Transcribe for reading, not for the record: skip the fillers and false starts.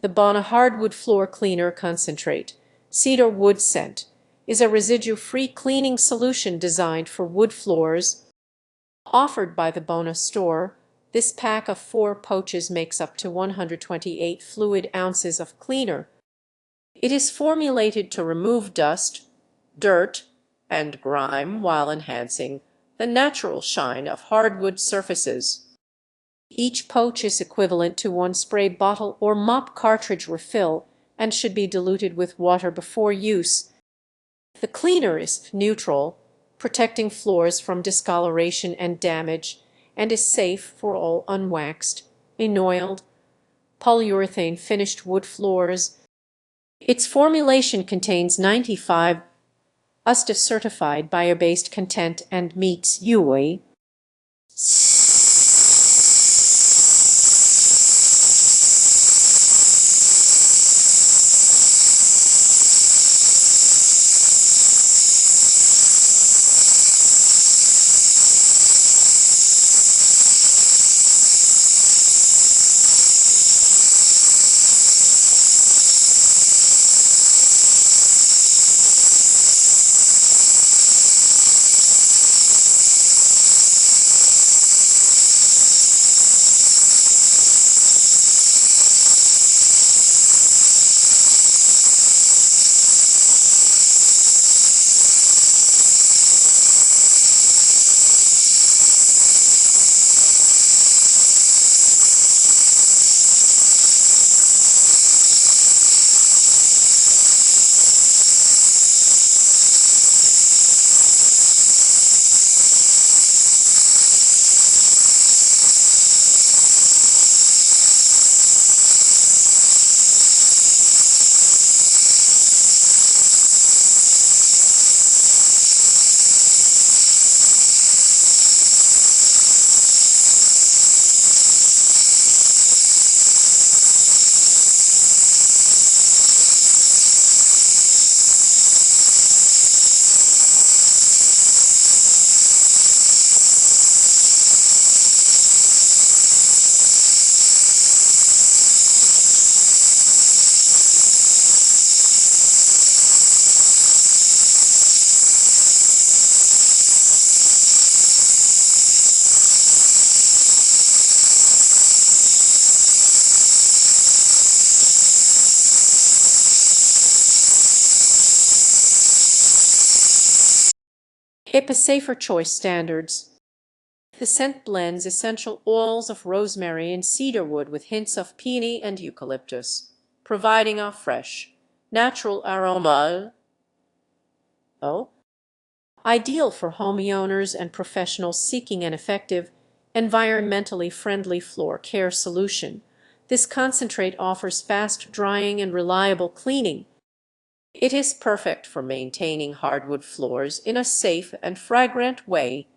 The Bona Hardwood Floor Cleaner Concentrate, Cedar Wood Scent, is a residue-free cleaning solution designed for wood floors. Offered by the Bona store, this pack of 4 pouches makes up to 128 fluid ounces of cleaner. It is formulated to remove dust, dirt, and grime while enhancing the natural shine of hardwood surfaces. Each pouch is equivalent to 1 spray bottle or mop cartridge refill and should be diluted with water before use. The cleaner is neutral, protecting floors from discoloration and damage, and is safe for all unwaxed, enoiled, polyurethane finished wood floors. Its formulation contains 95 USDA certified bio-based content and meets UE. HIPAA Safer Choice Standards. The scent blends essential oils of rosemary and cedar wood with hints of peony and eucalyptus, providing a fresh, natural aroma. Ideal for homeowners and professionals seeking an effective, environmentally friendly floor care solution. This concentrate offers fast drying and reliable cleaning. It is perfect for maintaining hardwood floors in a safe and fragrant way